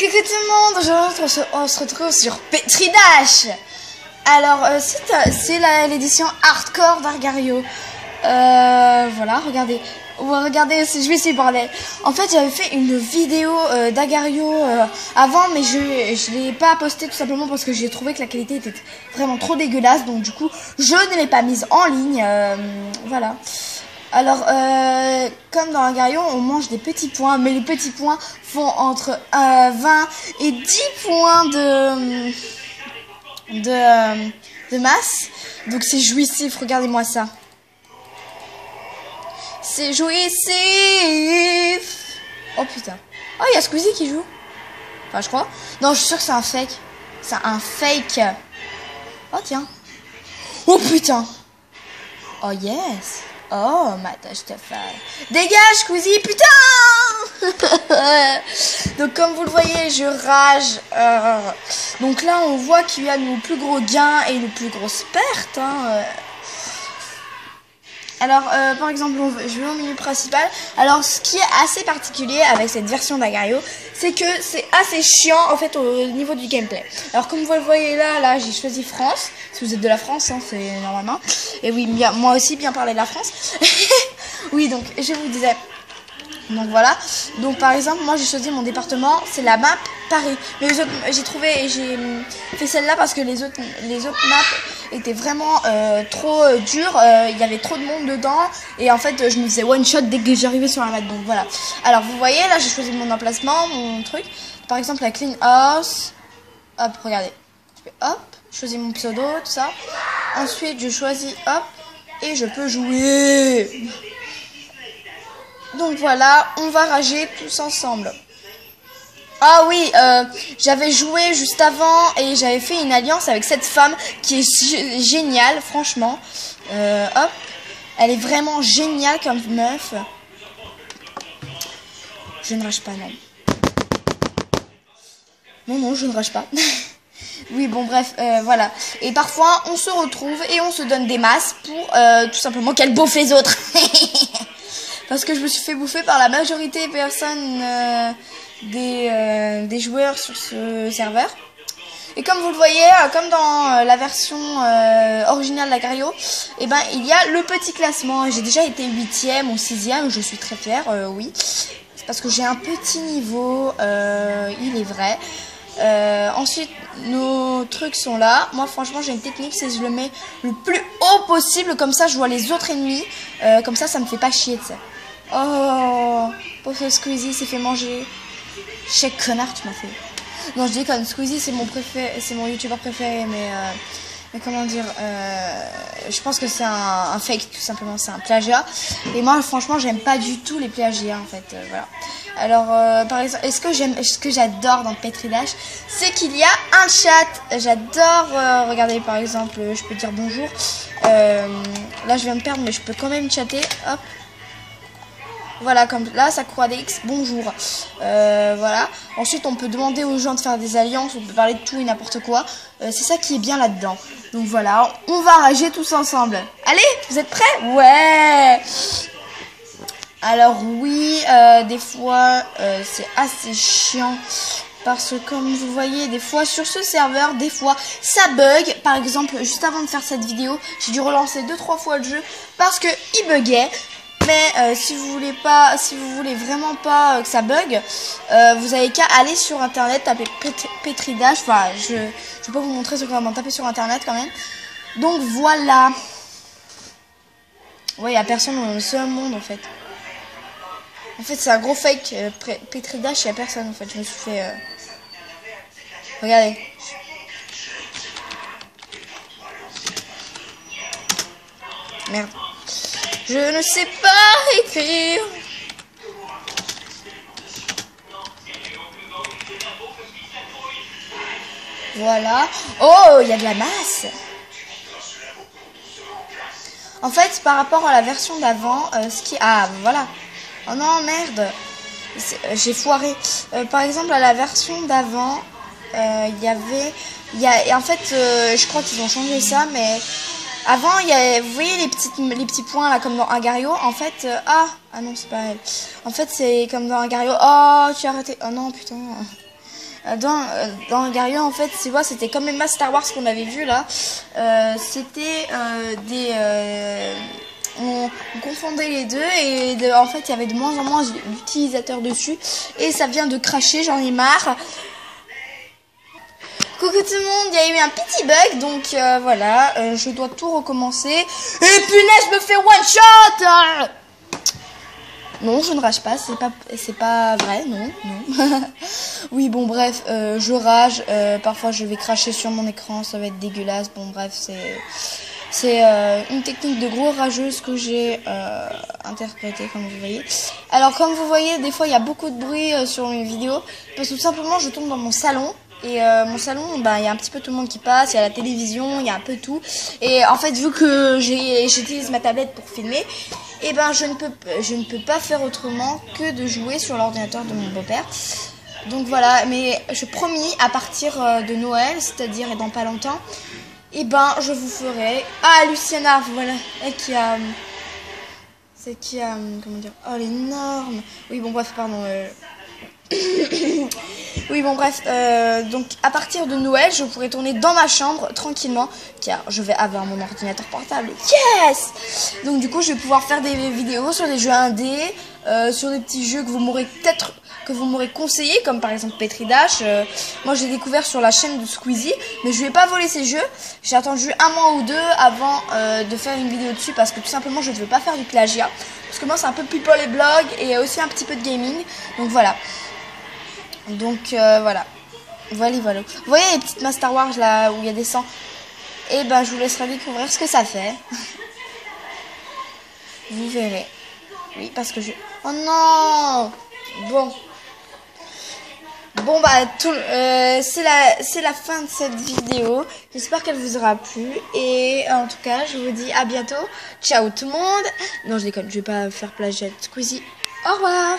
Coucou tout le monde, aujourd'hui on se retrouve sur Petri Dash. Alors c'est l'édition hardcore d'Agario. Voilà, regardez, je vais essayer bordel. En fait j'avais fait une vidéo d'Agario avant, mais je l'ai pas postée tout simplement parce que j'ai trouvé que la qualité était vraiment trop dégueulasse. Donc du coup je ne l'ai pas mise en ligne. Voilà. Alors, comme dans Agario, on mange des petits points, mais les petits points font entre 20 et 10 points de masse. Donc c'est jouissif, regardez-moi ça. C'est jouissif. Oh putain. Oh, il y a Squeezie qui joue. Enfin, je crois. Non, je suis sûre que c'est un fake. C'est un fake. Oh, tiens. Oh putain. Oh yes. Oh, ma tâche te fait. Dégage, Squeezie, putain. Donc, comme vous le voyez, je rage. Donc là, on voit qu'il y a nos plus gros gains et nos plus grosses pertes. Alors, par exemple, je vais au menu principal. Alors, ce qui est assez particulier avec cette version d'Agario, c'est que c'est assez chiant, en fait, au niveau du gameplay. Alors, comme vous le voyez là, j'ai choisi France. Si vous êtes de la France, hein, c'est normalement. Et oui, bien, moi aussi, bien parler de la France. Oui, donc, je vous disais. Donc, voilà. Donc, par exemple, moi, j'ai choisi mon département. C'est la map Paris. Mais les autres, j'ai trouvé et j'ai fait celle-là parce que les autres maps étaient vraiment trop dures. Il y avait trop de monde dedans. Et en fait, je me faisais one shot dès que j'arrivais sur la map. Donc, voilà. Alors, vous voyez, là, j'ai choisi mon emplacement, mon truc. Par exemple, la clean house. Hop, regardez. Hop. Je choisis mon pseudo, tout ça. Ensuite, je choisis, hop, et je peux jouer. Donc voilà, on va rager tous ensemble. Ah oui, j'avais joué juste avant et j'avais fait une alliance avec cette femme qui est géniale, franchement. Hop, elle est vraiment géniale comme meuf. Je ne rage pas, non. Non, je ne rage pas. Oui, bon, bref, voilà. Et parfois, on se retrouve et on se donne des masses pour tout simplement qu'elle bouffe les autres. Parce que je me suis fait bouffer par la majorité des personnes, des joueurs sur ce serveur. Et comme vous le voyez, comme dans la version originale d'Agario, eh ben, il y a le petit classement. J'ai déjà été 8e ou 6e, je suis très fière, oui. C'est parce que j'ai un petit niveau, il est vrai. Ensuite, nos trucs sont là. Moi, franchement, j'ai une technique, c'est que je le mets le plus haut possible. Comme ça, je vois les autres ennemis. Comme ça me fait pas chier, tu sais. Oh, pauvre Squeezie s'est fait manger. Chèque connard, tu m'as fait. Non, je déconne. Squeezie, c'est mon préféré, c'est mon youtubeur préféré, mais comment dire, je pense que c'est un fake, tout simplement, c'est un plagiat. Et moi, franchement, j'aime pas du tout les plagiats, en fait, voilà. Alors, par exemple, ce que j'adore dans Petri Dash, c'est qu'il y a un chat. J'adore, regardez, par exemple, je peux dire bonjour. Là, je viens de perdre, mais je peux quand même chatter, hop. Voilà, comme là, ça croit DX, bonjour. Voilà. Ensuite, on peut demander aux gens de faire des alliances, on peut parler de tout et n'importe quoi. C'est ça qui est bien là-dedans. Donc voilà, on va rager tous ensemble. Allez, vous êtes prêts? Ouais. Alors oui, des fois, c'est assez chiant. Parce que comme vous voyez, des fois, sur ce serveur, des fois, ça bug. Par exemple, juste avant de faire cette vidéo, j'ai dû relancer 2-3 fois le jeu parce que il buguait. Mais si vous voulez vraiment pas que ça bug, vous avez qu'à aller sur internet, taper Petri Dash. Enfin, je vais pas vous montrer sur comment taper sur internet quand même. Donc voilà. Ouais, il y a personne dans le seul monde en fait. En fait, c'est un gros fake. Petri Dash, il y a personne en fait. Je me suis fait. Regardez. Merde. Je ne sais pas écrire. Voilà. Oh, il y a de la masse. En fait, par rapport à la version d'avant, Ah, voilà. Oh non, merde. J'ai foiré. Par exemple, à la version d'avant, en fait, je crois qu'ils ont changé ça, mais... Avant, vous voyez les petits points là, comme dans Agario. En fait, ah non, c'est pas elle. En fait, c'est comme dans Agario. Oh, tu as arrêté. Oh non, putain. Dans Gario, en fait, tu vois, c'était comme les Star Wars qu'on avait vu là. C'était on confondait les deux et en fait, il y avait de moins en moins d'utilisateurs dessus. Et ça vient de cracher, j'en ai marre. Coucou tout le monde, il y a eu un petit bug, donc voilà, je dois tout recommencer. Et punaise, je me fais one shot! Non, je ne rage pas, c'est pas vrai, non. Oui, bon, bref, je rage, parfois je vais cracher sur mon écran, ça va être dégueulasse. Bon, bref, c'est une technique de gros rageuse que j'ai interprétée, comme vous voyez. Alors, comme vous voyez, des fois, il y a beaucoup de bruit sur mes vidéos, parce que tout simplement, je tombe dans mon salon. Et mon salon, il y a un petit peu tout le monde qui passe, il y a la télévision, il y a un peu tout. Et en fait, vu que j'utilise ma tablette pour filmer, et je ne peux pas faire autrement que de jouer sur l'ordinateur de mon beau-père. Donc voilà, mais je promis, à partir de Noël, c'est-à-dire dans pas longtemps, je vous ferai... Ah, Luciana, voilà, elle qui a... C'est qui a... Comment dire? Oh, les normes. Oui, bon, bref, pardon... Oui, bon, bref, donc à partir de Noël, je pourrai tourner dans ma chambre tranquillement, car je vais avoir mon ordinateur portable. Yes! Donc du coup, je vais pouvoir faire des vidéos sur des jeux indés, sur des petits jeux que vous m'aurez conseillé, comme par exemple Petri Dash. Moi, j'ai découvert sur la chaîne de Squeezie, mais je vais pas voler ces jeux. J'ai attendu un mois ou deux avant de faire une vidéo dessus, parce que tout simplement, je ne veux pas faire du plagiat. Parce que moi, c'est un peu people et blog, et aussi un petit peu de gaming. Donc voilà. Donc voilà. Voilà. Vous voyez les petites Star Wars là où il y a des sangs? Et je vous laisserai découvrir ce que ça fait. Vous verrez. Oui, parce que je... Oh non! Bon. Bon c'est la fin de cette vidéo. J'espère qu'elle vous aura plu. Et en tout cas, je vous dis à bientôt. Ciao tout le monde. Non, je déconne, je vais pas faire plagiat Squeezie. Au revoir.